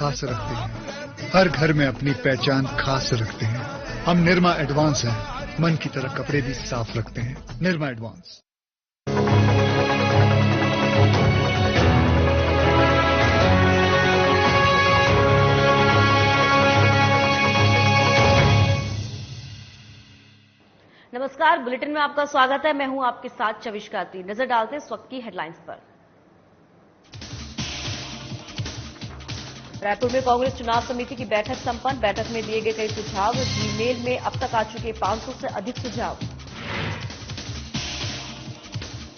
खास रखते हैं, हर घर में अपनी पहचान खास रखते हैं। हम निरमा एडवांस हैं, मन की तरह कपड़े भी साफ रखते हैं। निरमा एडवांस। नमस्कार, बुलेटिन में आपका स्वागत है। मैं हूं आपके साथ चविष्का ती। नजर डालते हैं इस वक्त की हेडलाइंस पर। रायपुर में कांग्रेस चुनाव समिति की बैठक संपन्न। बैठक में दिए गए कई सुझाव। जीमेल में अब तक आ चुके 500 से अधिक सुझाव।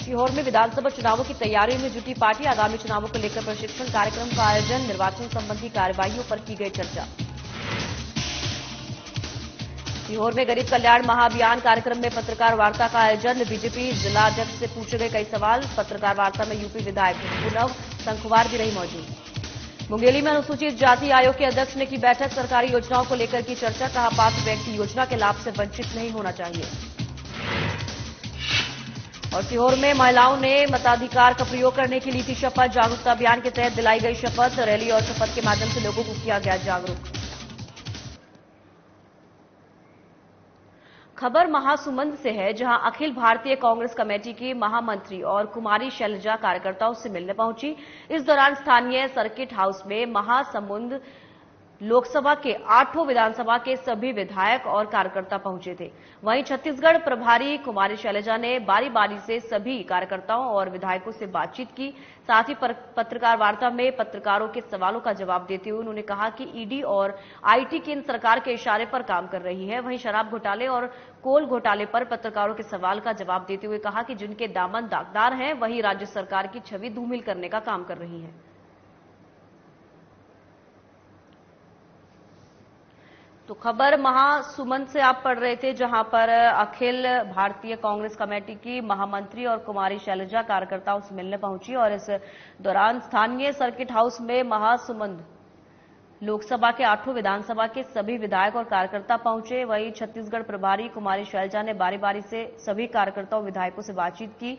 सीहोर में विधानसभा चुनावों की तैयारियों में जुटी पार्टी। आगामी चुनावों को लेकर प्रशिक्षण कार्यक्रम का आयोजन। निर्वाचन संबंधी कार्रवाइयों पर की गई चर्चा। सीहोर में गरीब कल्याण महाअभियान कार्यक्रम में पत्रकार वार्ता का आयोजन। बीजेपी जिलाध्यक्ष से पूछे गए कई सवाल। पत्रकार वार्ता में यूपी विधायक पुनव संखवार भी रही मौजूद। मुंगेली में अनुसूचित जाति आयोग के अध्यक्ष ने की बैठक। सरकारी योजनाओं को लेकर की चर्चा। कहा, पात्र व्यक्ति योजना के लाभ से वंचित नहीं होना चाहिए। और सीहोर में महिलाओं ने मताधिकार का प्रयोग करने की ली थी शपथ। जागरूकता अभियान के तहत दिलाई गई शपथ। रैली और शपथ के माध्यम से लोगों को किया गया जागरूक। खबर महासुमंद से है, जहां अखिल भारतीय कांग्रेस कमेटी की महामंत्री और कुमारी शैलजा कार्यकर्ताओं से मिलने पहुंची। इस दौरान स्थानीय सर्किट हाउस में महासमुंद लोकसभा के 8 विधानसभा के सभी विधायक और कार्यकर्ता पहुंचे थे। वहीं छत्तीसगढ़ प्रभारी कुमारी शैलजा ने बारी बारी से सभी कार्यकर्ताओं और विधायकों से बातचीत की। साथ ही पत्रकार वार्ता में पत्रकारों के सवालों का जवाब देते हुए उन्होंने कहा कि ईडी और आईटी केंद्र सरकार के इशारे पर काम कर रही है। वहीं शराब घोटाले और कोल घोटाले पर पत्रकारों के सवाल का जवाब देते हुए कहा कि जिनके दामन दागदार हैं, वही राज्य सरकार की छवि धूमिल करने का काम कर रही है। तो खबर महासुमन से आप पढ़ रहे थे, जहां पर अखिल भारतीय कांग्रेस कमेटी की महामंत्री और कुमारी शैलजा कार्यकर्ताओं से मिलने पहुंची। और इस दौरान स्थानीय सर्किट हाउस में महासुमंद लोकसभा के 8 विधानसभा के सभी विधायक और कार्यकर्ता पहुंचे। वहीं छत्तीसगढ़ प्रभारी कुमारी शैलजा ने बारी बारी से सभी कार्यकर्ताओं विधायकों से बातचीत की।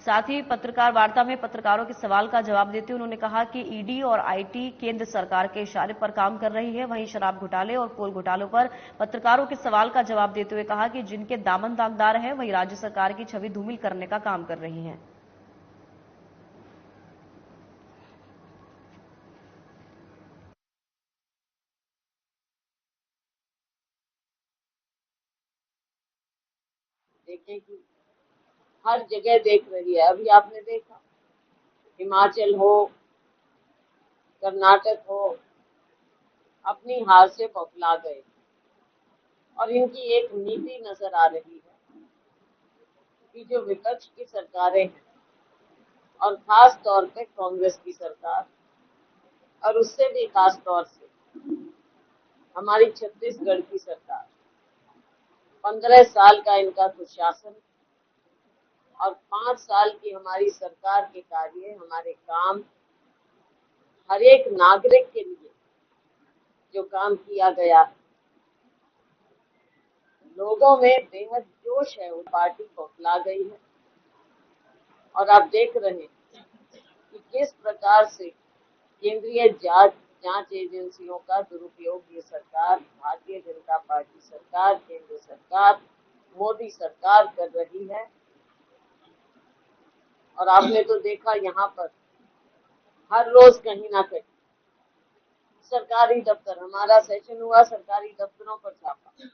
साथ ही पत्रकार वार्ता में पत्रकारों के सवाल का जवाब देते हुए उन्होंने कहा कि ईडी और आईटी केंद्र सरकार के इशारे पर काम कर रही है। वहीं शराब घोटाले और कोल घोटालों पर पत्रकारों के सवाल का जवाब देते हुए कहा कि जिनके दामन दागदार हैं, वही राज्य सरकार की छवि धूमिल करने का काम कर रही है। देखें कि हर जगह देख रही है। अभी आपने देखा, हिमाचल हो, कर्नाटक हो, अपनी हार से बौखला गए। और इनकी एक नीति नजर आ रही है कि जो विपक्ष की सरकारें हैं, और खास तौर पे कांग्रेस की सरकार, और उससे भी खास तौर से हमारी छत्तीसगढ़ की सरकार, 15 साल का इनका कुशासन और 5 साल की हमारी सरकार के कार्य, हमारे काम, हर एक नागरिक के लिए जो काम किया गया है, लोगों में बेहद जोश है। वो पार्टी बौखला गई है। और आप देख रहे हैं कि किस प्रकार से केंद्रीय जांच एजेंसियों का दुरुपयोग ये सरकार, भारतीय जनता पार्टी सरकार, केंद्र सरकार, मोदी सरकार कर रही है। और आपने तो देखा, यहाँ पर हर रोज कहीं ना कहीं सरकारी दफ्तर, हमारा सेशन हुआ, सरकारी दफ्तरों पर छापा।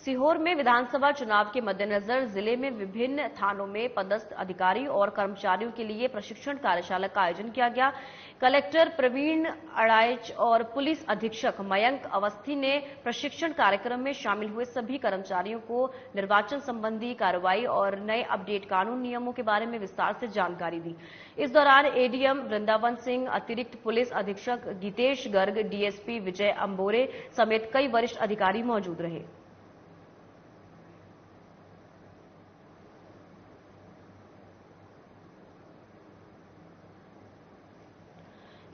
सीहोर में विधानसभा चुनाव के मद्देनजर जिले में विभिन्न थानों में पदस्थ अधिकारी और कर्मचारियों के लिए प्रशिक्षण कार्यशाला का आयोजन किया गया। कलेक्टर प्रवीण अड़ाइच और पुलिस अधीक्षक मयंक अवस्थी ने प्रशिक्षण कार्यक्रम में शामिल हुए सभी कर्मचारियों को निर्वाचन संबंधी कार्रवाई और नए अपडेट कानून नियमों के बारे में विस्तार से जानकारी दी। इस दौरान एडीएम वृंदावन सिंह, अतिरिक्त पुलिस अधीक्षक गीतेश गर्ग, डीएसपी विजय अंबोरे समेत कई वरिष्ठ अधिकारी मौजूद रहे।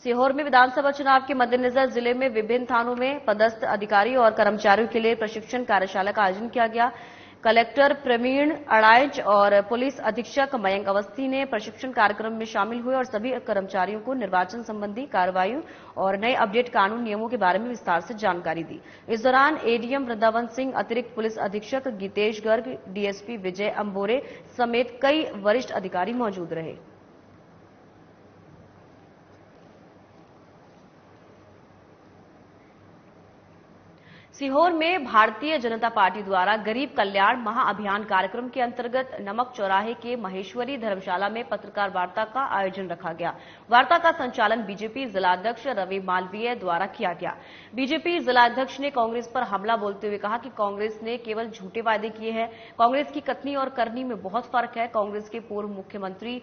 सीहोर में विधानसभा चुनाव के मद्देनजर जिले में विभिन्न थानों में पदस्थ अधिकारी और कर्मचारियों के लिए प्रशिक्षण कार्यशाला का आयोजन किया गया। कलेक्टर प्रवीण अड़ाइच और पुलिस अधीक्षक मयंक अवस्थी ने प्रशिक्षण कार्यक्रम में शामिल हुए और सभी कर्मचारियों को निर्वाचन संबंधी कार्रवाई और नए अपडेट कानून नियमों के बारे में विस्तार से जानकारी दी। इस दौरान एडीएम वृंदावन सिंह, अतिरिक्त पुलिस अधीक्षक गीतेश गर्ग, डीएसपी विजय अंबोरे समेत कई वरिष्ठ अधिकारी मौजूद रहे। सीहोर में भारतीय जनता पार्टी द्वारा गरीब कल्याण महाअभियान कार्यक्रम के अंतर्गत नमक चौराहे के महेश्वरी धर्मशाला में पत्रकार वार्ता का आयोजन रखा गया। वार्ता का संचालन बीजेपी जिलाध्यक्ष रवि मालवीय द्वारा किया गया। बीजेपी जिलाध्यक्ष ने कांग्रेस पर हमला बोलते हुए कहा कि कांग्रेस ने केवल झूठे वायदे किए हैं। कांग्रेस की कथनी और करनी में बहुत फर्क है। कांग्रेस के पूर्व मुख्यमंत्री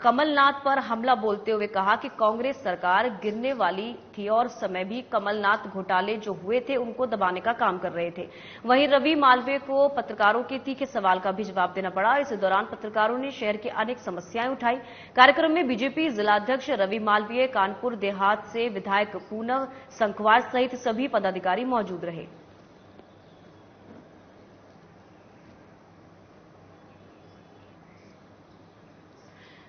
कमलनाथ पर हमला बोलते हुए कहा कि कांग्रेस सरकार गिरने वाली थी और समय भी कमलनाथ घोटाले जो हुए थे उनको दबाने का काम कर रहे थे। वहीं रवि मालवीय को पत्रकारों के तीखे सवाल का भी जवाब देना पड़ा। इस दौरान पत्रकारों ने शहर की अनेक समस्याएं उठाई। कार्यक्रम में बीजेपी जिलाध्यक्ष रवि मालवीय, कानपुर देहात से विधायक पूनम संखवार सहित सभी पदाधिकारी मौजूद रहे।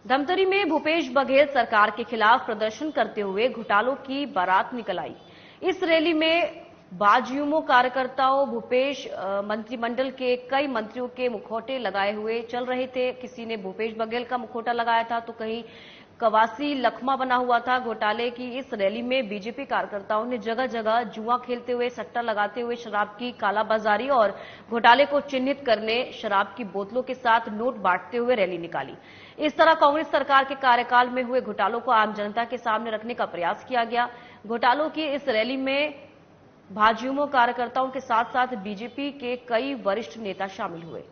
धमतरी में भूपेश बघेल सरकार के खिलाफ प्रदर्शन करते हुए घोटालों की बारात निकल आई। इस रैली में बाजुमो कार्यकर्ताओं भूपेश मंत्रिमंडल के कई मंत्रियों के मुखौटे लगाए हुए चल रहे थे। किसी ने भूपेश बघेल का मुखौटा लगाया था तो कहीं कवासी लखमा बना हुआ था। घोटाले की इस रैली में बीजेपी कार्यकर्ताओं ने जगह जगह जुआ खेलते हुए, सट्टा लगाते हुए, शराब की कालाबाजारी और घोटाले को चिन्हित करने शराब की बोतलों के साथ नोट बांटते हुए रैली निकाली। इस तरह कांग्रेस सरकार के कार्यकाल में हुए घोटालों को आम जनता के सामने रखने का प्रयास किया गया। घोटालों की इस रैली में भाजयुमो कार्यकर्ताओं के साथ साथ बीजेपी के कई वरिष्ठ नेता शामिल हुए।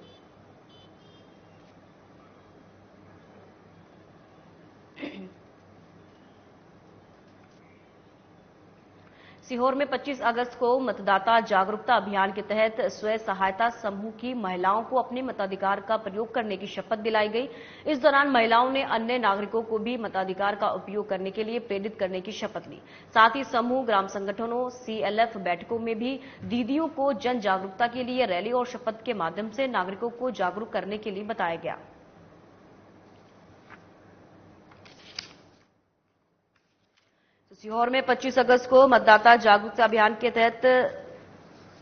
सीहोर में 25 अगस्त को मतदाता जागरूकता अभियान के तहत स्वयं सहायता समूह की महिलाओं को अपने मताधिकार का प्रयोग करने की शपथ दिलाई गई। इस दौरान महिलाओं ने अन्य नागरिकों को भी मताधिकार का उपयोग करने के लिए प्रेरित करने की शपथ ली। साथ ही समूह, ग्राम संगठनों, सीएलएफ बैठकों में भी दीदियों को जन जागरूकता के लिए रैली और शपथ के माध्यम से नागरिकों को जागरूक करने के लिए बताया गया। सीहोर में 25 अगस्त को मतदाता जागरूकता अभियान के तहत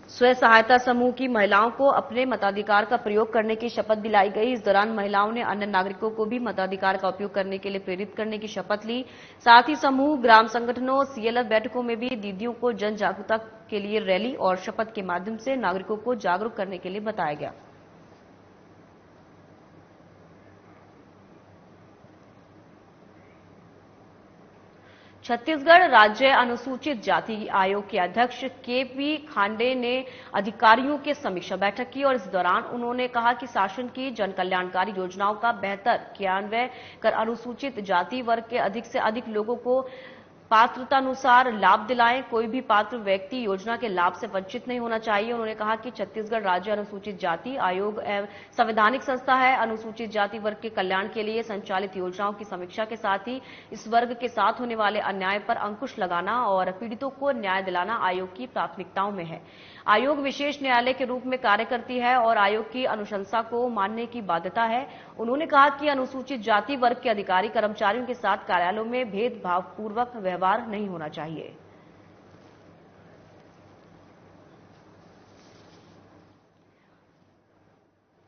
स्वयं सहायता समूह की महिलाओं को अपने मताधिकार का प्रयोग करने की शपथ दिलाई गई। इस दौरान महिलाओं ने अन्य नागरिकों को भी मताधिकार का उपयोग करने के लिए प्रेरित करने की शपथ ली। साथ ही समूह, ग्राम संगठनों, सीएलएफ बैठकों में भी दीदियों को जन जागरूकता के लिए रैली और शपथ के माध्यम से नागरिकों को जागरूक करने के लिए बताया गया। छत्तीसगढ़ राज्य अनुसूचित जाति आयोग के अध्यक्ष केपी खांडे ने अधिकारियों की समीक्षा बैठक की और इस दौरान उन्होंने कहा कि शासन की जन कल्याणकारी योजनाओं का बेहतर क्रियान्वयन कर अनुसूचित जाति वर्ग के अधिक से अधिक लोगों को पात्रतानुसार लाभ दिलाएं। कोई भी पात्र व्यक्ति योजना के लाभ से वंचित नहीं होना चाहिए। उन्होंने कहा कि छत्तीसगढ़ राज्य अनुसूचित जाति आयोग एवं संवैधानिक संस्था है। अनुसूचित जाति वर्ग के कल्याण के लिए संचालित योजनाओं की समीक्षा के साथ ही इस वर्ग के साथ होने वाले अन्याय पर अंकुश लगाना और पीड़ितों को न्याय दिलाना आयोग की प्राथमिकताओं में है। आयोग विशेष न्यायालय के रूप में कार्य करती है और आयोग की अनुशंसा को मानने की बाध्यता है। उन्होंने कहा कि अनुसूचित जाति वर्ग के अधिकारी कर्मचारियों के साथ कार्यालयों में भेदभावपूर्वक व्यवहार नहीं होना चाहिए।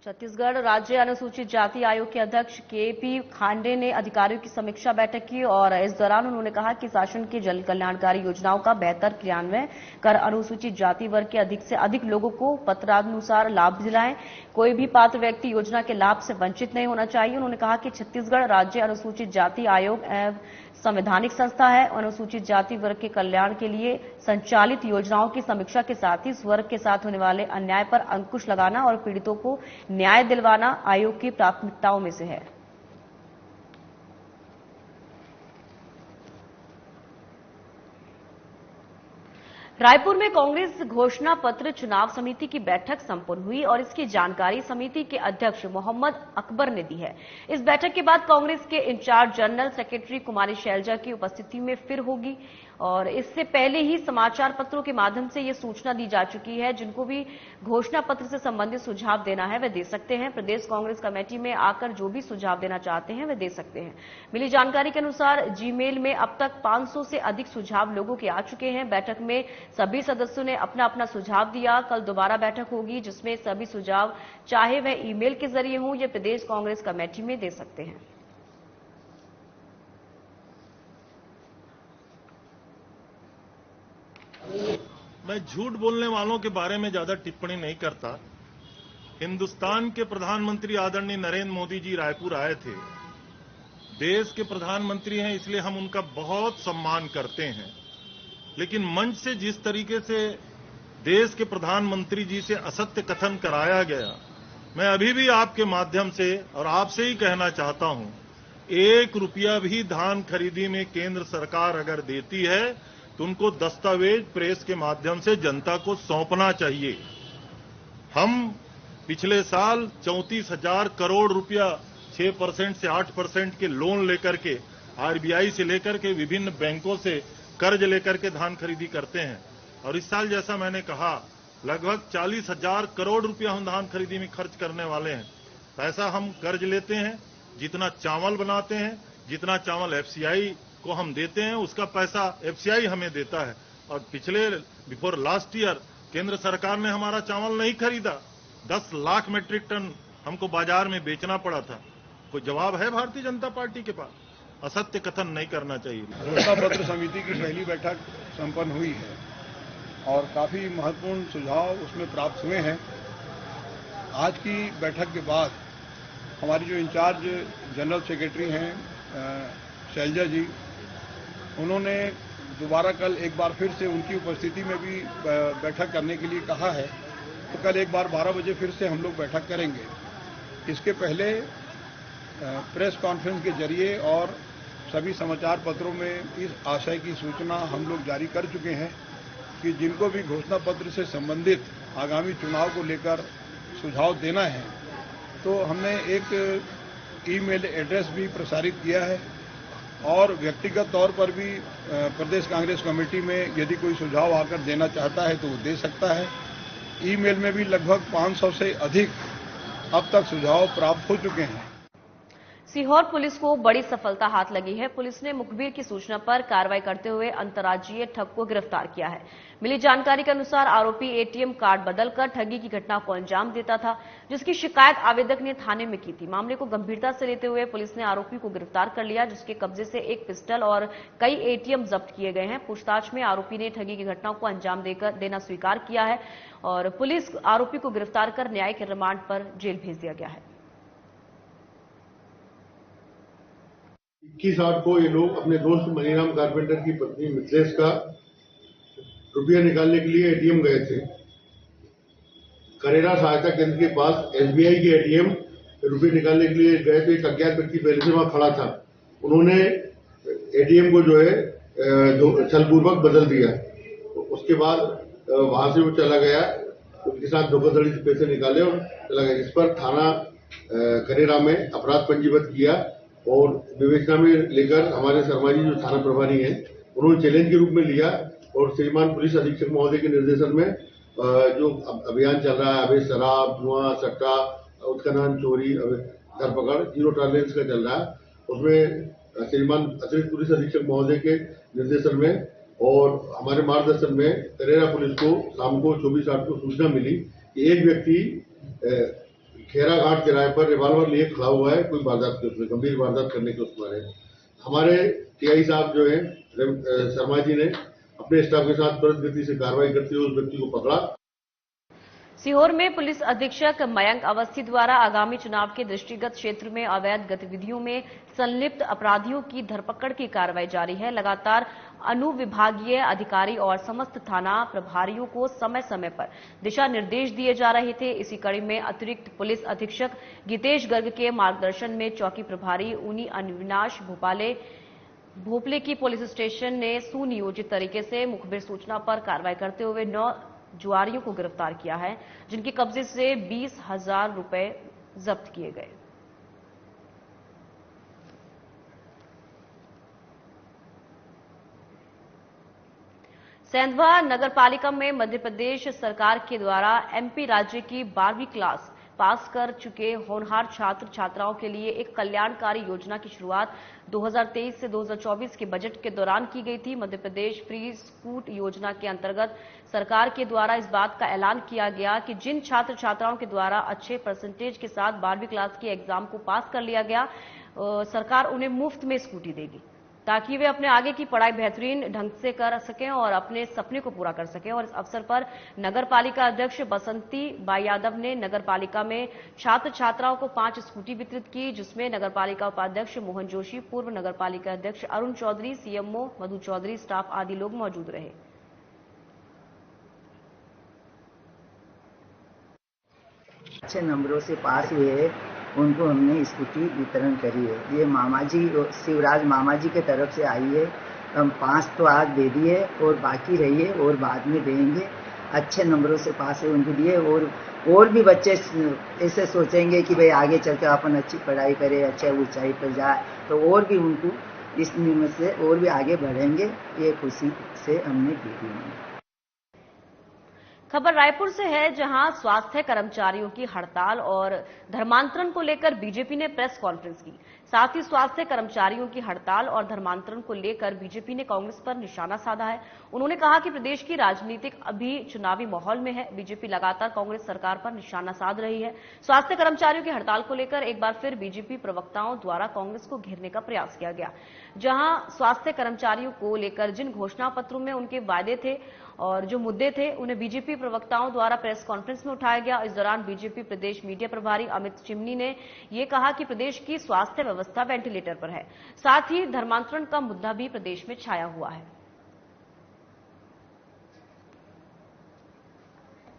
छत्तीसगढ़ राज्य अनुसूचित जाति आयोग के अध्यक्ष केपी खांडे ने अधिकारियों की समीक्षा बैठक की और इस दौरान उन्होंने कहा कि शासन की जन कल्याणकारी योजनाओं का बेहतर क्रियान्वयन कर अनुसूचित जाति वर्ग के अधिक से अधिक लोगों को पत्रानुसार लाभ दिलाएं। कोई भी पात्र व्यक्ति योजना के लाभ से वंचित नहीं होना चाहिए। उन्होंने कहा कि छत्तीसगढ़ राज्य अनुसूचित जाति आयोग एवं संवैधानिक संस्था है। अनुसूचित जाति वर्ग के कल्याण के लिए संचालित योजनाओं की समीक्षा के साथ ही इस वर्ग के साथ होने वाले अन्याय पर अंकुश लगाना और पीड़ितों को न्याय दिलवाना आयोग की प्राथमिकताओं में से है। रायपुर में कांग्रेस घोषणा पत्र चुनाव समिति की बैठक संपन्न हुई और इसकी जानकारी समिति के अध्यक्ष मोहम्मद अकबर ने दी है। इस बैठक के बाद कांग्रेस के इंचार्ज जनरल सेक्रेटरी कुमारी शैलजा की उपस्थिति में फिर होगी और इससे पहले ही समाचार पत्रों के माध्यम से ये सूचना दी जा चुकी है। जिनको भी घोषणा पत्र से संबंधित सुझाव देना है वे दे सकते हैं। प्रदेश कांग्रेस कमेटी में आकर जो भी सुझाव देना चाहते हैं वे दे सकते हैं। मिली जानकारी के अनुसार जीमेल में अब तक 500 से अधिक सुझाव लोगों के आ चुके हैं। बैठक में सभी सदस्यों ने अपना अपना सुझाव दिया। कल दोबारा बैठक होगी जिसमें सभी सुझाव चाहे वह ईमेल के जरिए हों या प्रदेश कांग्रेस कमेटी में दे सकते हैं। मैं झूठ बोलने वालों के बारे में ज्यादा टिप्पणी नहीं करता। हिंदुस्तान के प्रधानमंत्री आदरणीय नरेंद्र मोदी जी रायपुर आए थे। देश के प्रधानमंत्री हैं इसलिए हम उनका बहुत सम्मान करते हैं, लेकिन मंच से जिस तरीके से देश के प्रधानमंत्री जी से असत्य कथन कराया गया, मैं अभी भी आपके माध्यम से और आपसे ही कहना चाहता हूं, 1 रुपया भी धान खरीदी में केंद्र सरकार अगर देती है तो उनको दस्तावेज प्रेस के माध्यम से जनता को सौंपना चाहिए। हम पिछले साल 34,000 करोड़ रुपया 6% से 8% के लोन लेकर के आरबीआई से लेकर के विभिन्न बैंकों से कर्ज लेकर के धान खरीदी करते हैं और इस साल जैसा मैंने कहा लगभग 40,000 करोड़ रुपया हम धान खरीदी में खर्च करने वाले हैं। पैसा हम कर्ज लेते हैं, जितना चावल बनाते हैं, जितना चावल एफसीआई को हम देते हैं उसका पैसा एफसीआई हमें देता है। और बिफोर लास्ट ईयर केंद्र सरकार ने हमारा चावल नहीं खरीदा, 10 लाख मीट्रिक टन हमको बाजार में बेचना पड़ा था। कोई जवाब है भारतीय जनता पार्टी के पास? असत्य कथन नहीं करना चाहिए। घोषणा पत्र समिति की पहली बैठक संपन्न हुई है और काफी महत्वपूर्ण सुझाव उसमें प्राप्त हुए हैं। आज की बैठक के बाद हमारी जो इंचार्ज जनरल सेक्रेटरी हैं शैलजा जी, उन्होंने दोबारा कल एक बार फिर से उनकी उपस्थिति में भी बैठक करने के लिए कहा है। तो कल एक बार 12 बजे फिर से हम लोग बैठक करेंगे। इसके पहले प्रेस कॉन्फ्रेंस के जरिए और सभी समाचार पत्रों में इस आशय की सूचना हम लोग जारी कर चुके हैं कि जिनको भी घोषणा पत्र से संबंधित आगामी चुनाव को लेकर सुझाव देना है तो हमने एक ईमेल एड्रेस भी प्रसारित किया है और व्यक्तिगत तौर पर भी प्रदेश कांग्रेस कमेटी में यदि कोई सुझाव आकर देना चाहता है तो वो दे सकता है। ईमेल में भी लगभग 500 से अधिक अब तक सुझाव प्राप्त हो चुके हैं। सीहोर पुलिस को बड़ी सफलता हाथ लगी है। पुलिस ने मुखबिर की सूचना पर कार्रवाई करते हुए अंतर्राज्यीय ठग को गिरफ्तार किया है। मिली जानकारी के अनुसार आरोपी एटीएम कार्ड बदलकर ठगी की घटना को अंजाम देता था, जिसकी शिकायत आवेदक ने थाने में की थी। मामले को गंभीरता से लेते हुए पुलिस ने आरोपी को गिरफ्तार कर लिया, जिसके कब्जे से एक पिस्टल और कई एटीएम जब्त किए गए हैं। पूछताछ में आरोपी ने ठगी की घटना को अंजाम देना स्वीकार किया है और पुलिस आरोपी को गिरफ्तार कर न्यायिक रिमांड पर जेल भेज दिया गया है। 21 को ये लोग अपने दोस्त मनीराम कारपेंटर की पत्नी मिथिलेश का रुपया निकालने के लिए एटीएम गए थे। करेरा सहायता केंद्र के पास एसबीआई के एटीएम रुपये निकालने के लिए गए तो एक अज्ञात व्यक्ति पहले से वहां खड़ा था। उन्होंने एटीएम को जो है छलपूर्वक बदल दिया। उसके बाद वहां से वो चला गया, उनके साथ धोखाधड़ी से पैसे निकाले और चला गया। इस पर थाना करेरा में अपराध पंजीबद्ध किया और विवेचना में लेकर हमारे शर्मा जी जो थाना प्रभारी हैं उन्होंने चैलेंज के रूप में लिया और श्रीमान पुलिस अधीक्षक महोदय के निर्देशन में जो अभियान चल रहा है अवैध शराब, जुआ, सट्टा, उत्खनन, चोरी, धरपकड़, जीरो टॉलरेंस का चल रहा है, उसमें श्रीमान अतिरिक्त पुलिस अधीक्षक महोदय के निर्देशन में और हमारे मार्गदर्शन में करेरा पुलिस को शाम को 24/8 को सूचना मिली कि एक व्यक्ति खेरा घाट किराए पर रिवाल्वर लिए खड़ा हुआ है, कोई वारदात के उसमें गंभीर वारदात करने के उसमें है। हमारे टीआई साहब जो है शर्मा जी ने अपने स्टाफ के साथ त्वरित गति से कार्रवाई करते हुए उस व्यक्ति को पकड़ा। सीहोर में पुलिस अधीक्षक मयंक अवस्थी द्वारा आगामी चुनाव के दृष्टिगत क्षेत्र में अवैध गतिविधियों में संलिप्त अपराधियों की धरपकड़ की कार्रवाई जारी है। लगातार अनुविभागीय अधिकारी और समस्त थाना प्रभारियों को समय समय पर दिशा निर्देश दिए जा रहे थे। इसी कड़ी में अतिरिक्त पुलिस अधीक्षक गीतेश गर्ग के मार्गदर्शन में चौकी प्रभारी उनी अविनाश भोपाले भोपले की पुलिस स्टेशन ने सुनियोजित तरीके से मुखबिर सूचना पर कार्रवाई करते हुए 9 जुआरियों को गिरफ्तार किया है, जिनके कब्जे से 20,000 रुपए जब्त किए गए। सेंधवा नगर पालिका में मध्य प्रदेश सरकार के द्वारा एमपी राज्य की 12वीं क्लास पास कर चुके होनहार छात्र छात्राओं के लिए एक कल्याणकारी योजना की शुरुआत 2023 से 2024 के बजट के दौरान की गई थी। मध्य प्रदेश फ्री स्कूट योजना के अंतर्गत सरकार के द्वारा इस बात का ऐलान किया गया कि जिन छात्र छात्राओं के द्वारा अच्छे परसेंटेज के साथ 12वीं क्लास के एग्जाम को पास कर लिया गया, सरकार उन्हें मुफ्त में स्कूटी देगी ताकि वे अपने आगे की पढ़ाई बेहतरीन ढंग से कर सकें और अपने सपने को पूरा कर सकें। और इस अवसर पर नगर पालिका अध्यक्ष बसंती बाई यादव ने नगर पालिका में छात्र छात्राओं को 5 स्कूटी वितरित की, जिसमें नगर पालिका उपाध्यक्ष मोहन जोशी, पूर्व नगर पालिका अध्यक्ष अरुण चौधरी, सीएमओ मधु चौधरी, स्टाफ आदि लोग मौजूद रहे। अच्छे नंबरों से पास हुए उनको हमने स्कूटी वितरण करी है। ये मामा जी, शिवराज मामा जी के तरफ से आई है। हम 5 तो आज दे दिए और बाकी रही है और बाद में देंगे। अच्छे नंबरों से पास है उनको दिए और भी बच्चे ऐसे सोचेंगे कि भाई आगे चलकर अपन अच्छी पढ़ाई करें, अच्छे ऊंचाई पर जाए, तो और भी उनको इस नियम से और भी आगे बढ़ेंगे। ये खुशी से हमने दी थी। खबर रायपुर से है, जहां स्वास्थ्य कर्मचारियों की हड़ताल और धर्मांतरण को लेकर बीजेपी ने प्रेस कॉन्फ्रेंस की। साथ ही स्वास्थ्य कर्मचारियों की हड़ताल और धर्मांतरण को लेकर बीजेपी ने कांग्रेस पर निशाना साधा है। उन्होंने कहा कि प्रदेश की राजनीतिक अभी चुनावी माहौल में है, बीजेपी लगातार कांग्रेस सरकार पर निशाना साध रही है। स्वास्थ्य कर्मचारियों की हड़ताल को लेकर एक बार फिर बीजेपी प्रवक्ताओं द्वारा कांग्रेस को घेरने का प्रयास किया गया। जहां स्वास्थ्य कर्मचारियों को लेकर जिन घोषणा पत्रों में उनके वायदे थे और जो मुद्दे थे, उन्हें बीजेपी प्रवक्ताओं द्वारा प्रेस कॉन्फ्रेंस में उठाया गया। इस दौरान बीजेपी प्रदेश मीडिया प्रभारी अमित चिमनी ने यह कहा कि प्रदेश की स्वास्थ्य व्यवस्था वेंटिलेटर पर है। साथ ही धर्मांतरण का मुद्दा भी प्रदेश में छाया हुआ है।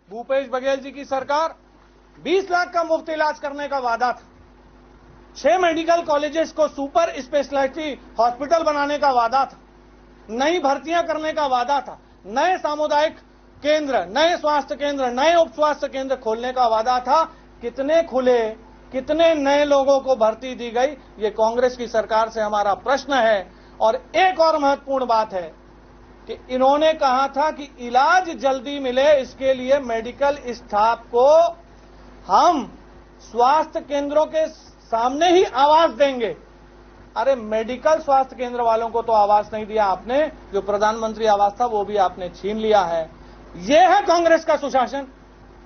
भूपेश बघेल जी की सरकार 20 लाख का मुफ्त इलाज करने का वादा था, 6 मेडिकल कॉलेजेस को सुपर स्पेशलिटी हॉस्पिटल बनाने का वादा था, नई भर्तियां करने का वादा था, नए सामुदायिक केंद्र, नए स्वास्थ्य केंद्र, नए उप स्वास्थ्य केंद्र खोलने का वादा था। कितने खुले, कितने नए लोगों को भर्ती दी गई, ये कांग्रेस की सरकार से हमारा प्रश्न है। और एक और महत्वपूर्ण बात है कि इन्होंने कहा था कि इलाज जल्दी मिले, इसके लिए मेडिकल स्टाफ को हम स्वास्थ्य केंद्रों के सामने ही आवास देंगे। अरे मेडिकल स्वास्थ्य केंद्र वालों को तो आवास नहीं दिया आपने, जो प्रधानमंत्री आवास था वो भी आपने छीन लिया है। यह है कांग्रेस का सुशासन।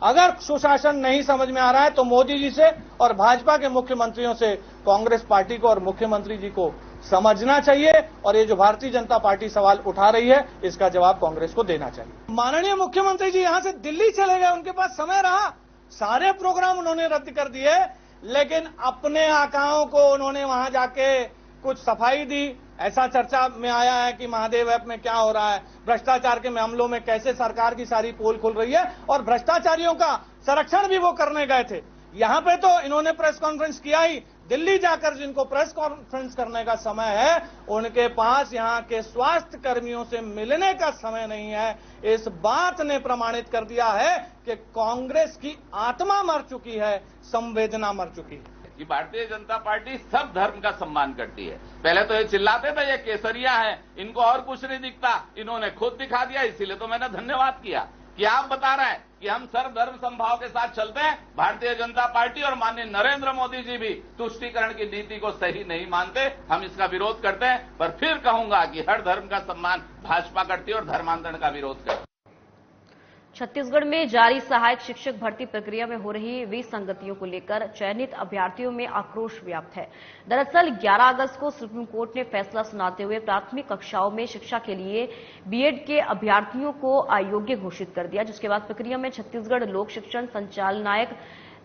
अगर सुशासन नहीं समझ में आ रहा है तो मोदी जी से और भाजपा के मुख्यमंत्रियों से कांग्रेस पार्टी को और मुख्यमंत्री जी को समझना चाहिए। और ये जो भारतीय जनता पार्टी सवाल उठा रही है, इसका जवाब कांग्रेस को देना चाहिए। माननीय मुख्यमंत्री जी यहां से दिल्ली चले गए, उनके पास समय रहा, सारे प्रोग्राम उन्होंने रद्द कर दिए, लेकिन अपने आकाओं को उन्होंने वहां जाके कुछ सफाई दी। ऐसा चर्चा में आया है कि महादेव ऐप में क्या हो रहा है, भ्रष्टाचार के मामलों में कैसे सरकार की सारी पोल खुल रही है, और भ्रष्टाचारियों का संरक्षण भी वो करने गए थे। यहां पे तो इन्होंने प्रेस कॉन्फ्रेंस किया ही, दिल्ली जाकर जिनको प्रेस कॉन्फ्रेंस करने का समय है, उनके पास यहां के स्वास्थ्य कर्मियों से मिलने का समय नहीं है। इस बात ने प्रमाणित कर दिया है कि कांग्रेस की आत्मा मर चुकी है, संवेदना मर चुकी है। कि भारतीय जनता पार्टी सब धर्म का सम्मान करती है। पहले तो ये चिल्लाते थे ये केसरिया है, इनको और कुछ नहीं दिखता, इन्होंने खुद दिखा दिया, इसीलिए तो मैंने धन्यवाद किया कि आप बता रहे हैं कि हम सर्वधर्म समभाव के साथ चलते हैं। भारतीय जनता पार्टी और माननीय नरेंद्र मोदी जी भी तुष्टीकरण की नीति को सही नहीं मानते, हम इसका विरोध करते हैं। पर फिर कहूंगा कि हर धर्म का सम्मान भाजपा करती है और धर्मांतरण का विरोध करती है। छत्तीसगढ़ में जारी सहायक शिक्षक भर्ती प्रक्रिया में हो रही विसंगतियों को लेकर चयनित अभ्यर्थियों में आक्रोश व्याप्त है। दरअसल 11 अगस्त को सुप्रीम कोर्ट ने फैसला सुनाते हुए प्राथमिक कक्षाओं में शिक्षा के लिए बीएड के अभ्यर्थियों को अयोग्य घोषित कर दिया, जिसके बाद प्रक्रिया में छत्तीसगढ़ लोक शिक्षण संचालनालय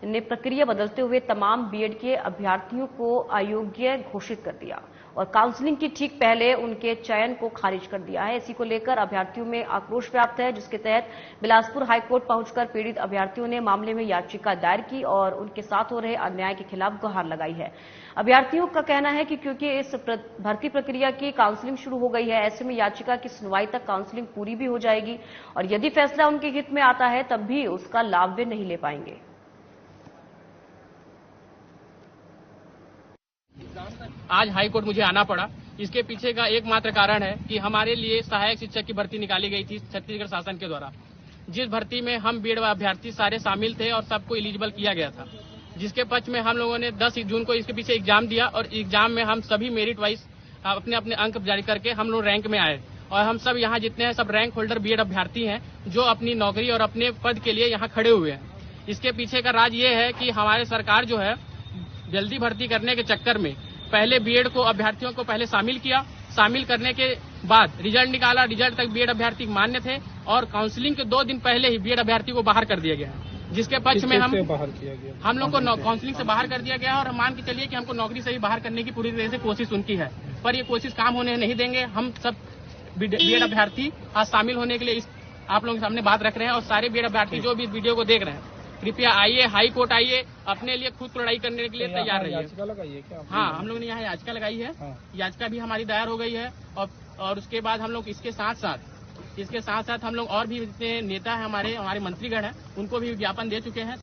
ने प्रक्रिया बदलते हुए तमाम बीएड के अभ्यर्थियों को अयोग्य घोषित कर दिया और काउंसलिंग की ठीक पहले उनके चयन को खारिज कर दिया है। इसी को लेकर अभ्यर्थियों में आक्रोश व्याप्त है, जिसके तहत बिलासपुर हाईकोर्ट पहुंचकर पीड़ित अभ्यर्थियों ने मामले में याचिका दायर की और उनके साथ हो रहे अन्याय के खिलाफ गुहार लगाई है। अभ्यर्थियों का कहना है कि क्योंकि इस भर्ती प्रक्रिया की काउंसलिंग शुरू हो गई है, ऐसे में याचिका की सुनवाई तक काउंसलिंग पूरी भी हो जाएगी और यदि फैसला उनके हित में आता है तब भी उसका लाभ वे नहीं ले पाएंगे। आज हाई कोर्ट मुझे आना पड़ा। इसके पीछे का एकमात्र कारण है कि हमारे लिए सहायक शिक्षक की भर्ती निकाली गई थी छत्तीसगढ़ शासन के द्वारा, जिस भर्ती में हम बीएड अभ्यर्थी सारे शामिल थे और सबको एलिजिबल किया गया था, जिसके पक्ष में हम लोगों ने 10 जून को इसके पीछे एग्जाम दिया और एग्जाम में हम सभी मेरिट वाइज अपने अपने अंक जारी करके हम लोग रैंक में आए और हम सब यहाँ जितने हैं सब रैंक होल्डर बीएड अभ्यर्थी हैं जो अपनी नौकरी और अपने पद के लिए यहाँ खड़े हुए हैं। इसके पीछे का राज ये है कि हमारी सरकार जो है जल्दी भर्ती करने के चक्कर में पहले बीएड को अभ्यर्थियों को पहले शामिल किया, शामिल करने के बाद रिजल्ट निकाला, रिजल्ट तक बीएड अभ्यर्थी मान्य थे और काउंसलिंग के 2 दिन पहले ही बीएड अभ्यर्थी को बाहर कर दिया गया, जिसके पक्ष में हम लोग को काउंसलिंग से बाहर कर दिया गया और मान के चलिए कि हमको नौकरी से भी बाहर करने की पूरी तरह से कोशिश उनकी है, पर ये कोशिश काम होने नहीं देंगे। हम सब बीएड अभ्यर्थी आज शामिल होने के लिए आप लोगों के सामने बात रख रहे हैं और सारे बीएड अभ्यर्थी जो भी इस वीडियो को देख रहे हैं कृपया आइए, हाई कोर्ट आइए, अपने लिए खुद लड़ाई करने के लिए तैयार रहिए। हाँ, हम लोगों ने यहाँ याचिका लगाई है, याचिका भी हमारी दायर हो गई है और उसके बाद हम लोग इसके साथ साथ हम लोग और भी जितने नेता हैं हमारे मंत्रीगण हैं उनको भी ज्ञापन दे चुके हैं।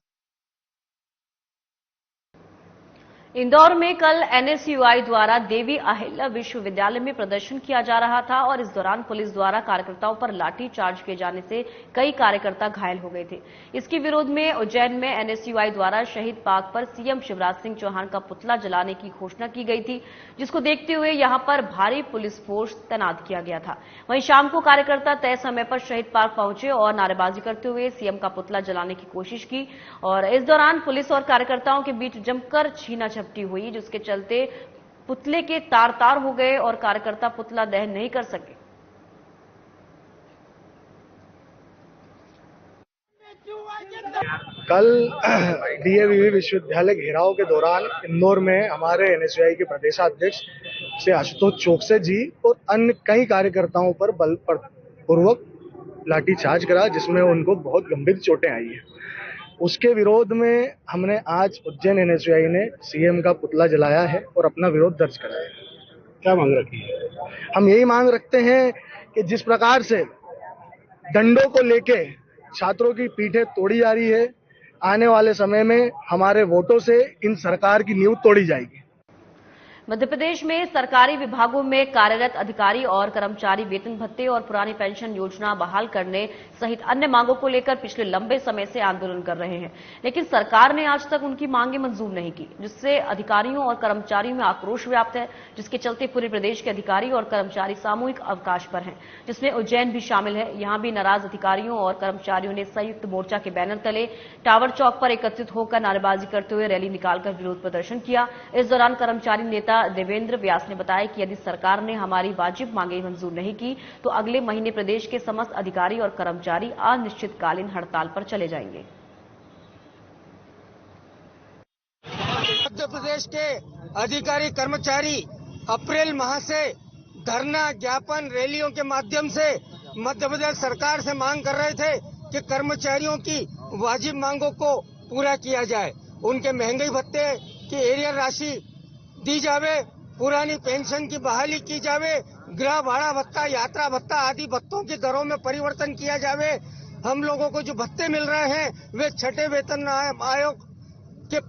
इंदौर में कल एनएसयूआई द्वारा देवी अहिल्या विश्वविद्यालय में प्रदर्शन किया जा रहा था और इस दौरान पुलिस द्वारा कार्यकर्ताओं पर लाठी चार्ज किए जाने से कई कार्यकर्ता घायल हो गए थे। इसके विरोध में उज्जैन में एनएसयूआई द्वारा शहीद पार्क पर सीएम शिवराज सिंह चौहान का पुतला जलाने की घोषणा की गई थी, जिसको देखते हुए यहां पर भारी पुलिस फोर्स तैनात किया गया था। वहीं शाम को कार्यकर्ता तय समय पर शहीद पार्क पहुंचे और नारेबाजी करते हुए सीएम का पुतला जलाने की कोशिश की और इस दौरान पुलिस और कार्यकर्ताओं के बीच जमकर छीना हुई, जिसके चलते पुतले के तार हो गए और कार्यकर्ता पुतला दहन नहीं कर सके। कल डीएवीवी विश्वविद्यालय घेराव के दौरान इंदौर में हमारे एनएसयूआई के प्रदेशाध्यक्ष से आशुतोष चोकसे जी और अन्य कई कार्यकर्ताओं पर बलपूर्वक लाठीचार्ज करा, जिसमें उनको बहुत गंभीर चोटें आई है। उसके विरोध में हमने आज उज्जैन एनएसयूआई ने सीएम का पुतला जलाया है और अपना विरोध दर्ज कराया है। क्या मांग रखी है? हम यही मांग रखते हैं कि जिस प्रकार से दंडों को लेके छात्रों की पीठें तोड़ी जा रही है, आने वाले समय में हमारे वोटों से इन सरकार की नींव तोड़ी जाएगी। मध्य प्रदेश में सरकारी विभागों में कार्यरत अधिकारी और कर्मचारी वेतन भत्ते और पुरानी पेंशन योजना बहाल करने सहित अन्य मांगों को लेकर पिछले लंबे समय से आंदोलन कर रहे हैं, लेकिन सरकार ने आज तक उनकी मांगें मंजूर नहीं की, जिससे अधिकारियों और कर्मचारियों में आक्रोश व्याप्त है, जिसके चलते पूरे प्रदेश के अधिकारी और कर्मचारी सामूहिक अवकाश पर हैं, जिसमें उज्जैन भी शामिल है। यहां भी नाराज अधिकारियों और कर्मचारियों ने संयुक्त मोर्चा के बैनर तले टावर चौक पर एकत्रित होकर नारेबाजी करते हुए रैली निकालकर विरोध प्रदर्शन किया। इस दौरान कर्मचारी नेता देवेंद्र व्यास ने बताया कि यदि सरकार ने हमारी वाजिब मांगें मंजूर नहीं की तो अगले महीने प्रदेश के समस्त अधिकारी और कर्मचारी अनिश्चितकालीन हड़ताल पर चले जाएंगे। मध्य प्रदेश के अधिकारी कर्मचारी अप्रैल माह से धरना, ज्ञापन, रैलियों के माध्यम से मध्य प्रदेश सरकार से मांग कर रहे थे कि कर्मचारियों की वाजिब मांगों को पूरा किया जाए, उनके महंगाई भत्ते की एरियर राशि दी जावे, पुरानी पेंशन की बहाली की जावे, गृह भाड़ा भत्ता, यात्रा भत्ता आदि भत्तों की दरों में परिवर्तन किया जावे। हम लोगों को जो भत्ते मिल रहे हैं वे छठे वेतन आयोग के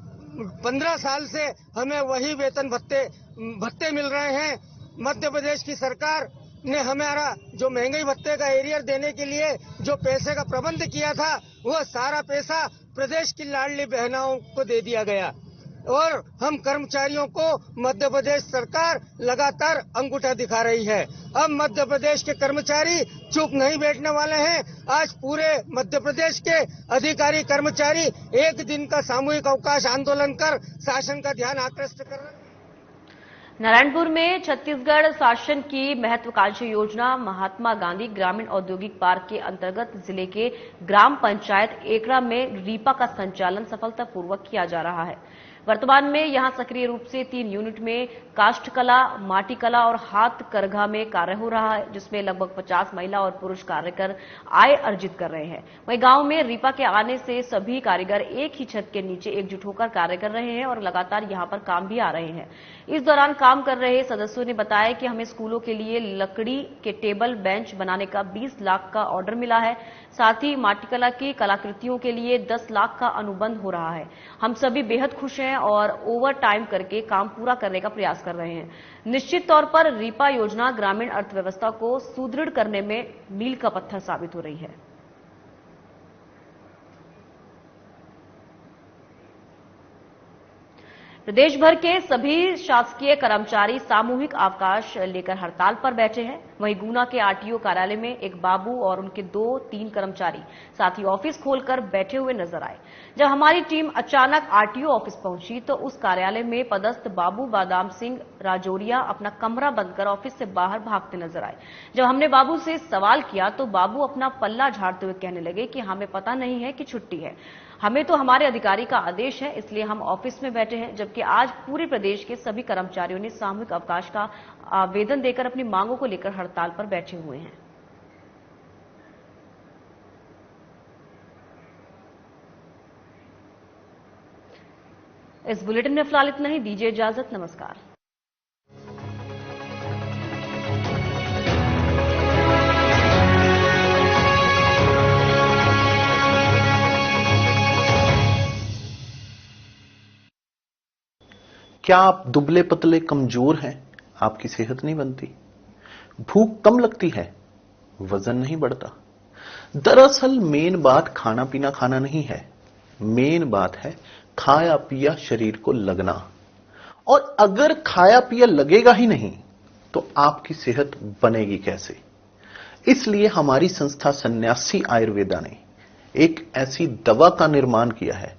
15 साल से हमें वही वेतन भत्ते मिल रहे हैं। मध्य प्रदेश की सरकार ने हमारा जो महंगाई भत्ते का एरियर देने के लिए जो पैसे का प्रबंध किया था वह सारा पैसा प्रदेश की लाडली बहनाओं को दे दिया गया और हम कर्मचारियों को मध्य प्रदेश सरकार लगातार अंगूठा दिखा रही है। अब मध्य प्रदेश के कर्मचारी चुप नहीं बैठने वाले हैं। आज पूरे मध्य प्रदेश के अधिकारी कर्मचारी एक दिन का सामूहिक अवकाश आंदोलन कर शासन का ध्यान आकृष्ट कर रहे हैं। नारायणपुर में छत्तीसगढ़ शासन की महत्वाकांक्षी योजना महात्मा गांधी ग्रामीण औद्योगिक पार्क के अंतर्गत जिले के ग्राम पंचायत एकड़ा में रीपा का संचालन सफलतापूर्वक किया जा रहा है। वर्तमान में यहां सक्रिय रूप से 3 यूनिट में काष्ठ कला, माटी कला और हाथ करघा में कार्य हो रहा है, जिसमें लगभग 50 महिला और पुरुष कार्य कर आय अर्जित कर रहे हैं। वहीं गांव में रीपा के आने से सभी कारीगर एक ही छत के नीचे एकजुट होकर कार्य कर रहे हैं और लगातार यहां पर काम भी आ रहे हैं। इस दौरान काम कर रहे सदस्यों ने बताया कि हमें स्कूलों के लिए लकड़ी के टेबल बेंच बनाने का 20 लाख का ऑर्डर मिला है। साथ ही माटीकला की कलाकृतियों के लिए 10 लाख का अनुबंध हो रहा है। हम सभी बेहद खुश हैं और ओवर टाइम करके काम पूरा करने का प्रयास कर रहे हैं। निश्चित तौर पर रीपा योजना ग्रामीण अर्थव्यवस्था को सुदृढ़ करने में मील का पत्थर साबित हो रही है। प्रदेश भर के सभी शासकीय कर्मचारी सामूहिक अवकाश लेकर हड़ताल पर बैठे हैं। वहीं गुना के आरटीओ कार्यालय में एक बाबू और उनके 2-3 कर्मचारी साथ ही ऑफिस खोलकर बैठे हुए नजर आए। जब हमारी टीम अचानक आरटीओ ऑफिस पहुंची तो उस कार्यालय में पदस्थ बाबू बादाम सिंह राजौरिया अपना कमरा बंद कर ऑफिस से बाहर भागते नजर आए। जब हमने बाबू से सवाल किया तो बाबू अपना पल्ला झाड़ते हुए कहने लगे कि हमें पता नहीं है कि छुट्टी है, हमें तो हमारे अधिकारी का आदेश है, इसलिए हम ऑफिस में बैठे हैं। जबकि आज पूरे प्रदेश के सभी कर्मचारियों ने सामूहिक अवकाश का आवेदन देकर अपनी मांगों को लेकर हड़ताल पर बैठे हुए हैं। इस बुलेटिन में फिलहाल इतना ही। दीजिए इजाजत, नमस्कार। क्या आप दुबले पतले कमजोर हैं? आपकी सेहत नहीं बनती, भूख कम लगती है, वजन नहीं बढ़ता। दरअसल मेन बात खाना पीना खाना नहीं है, मेन बात है खाया पिया शरीर को लगना। और अगर खाया पिया लगेगा ही नहीं तो आपकी सेहत बनेगी कैसे? इसलिए हमारी संस्था सन्यासी आयुर्वेदा ने एक ऐसी दवा का निर्माण किया है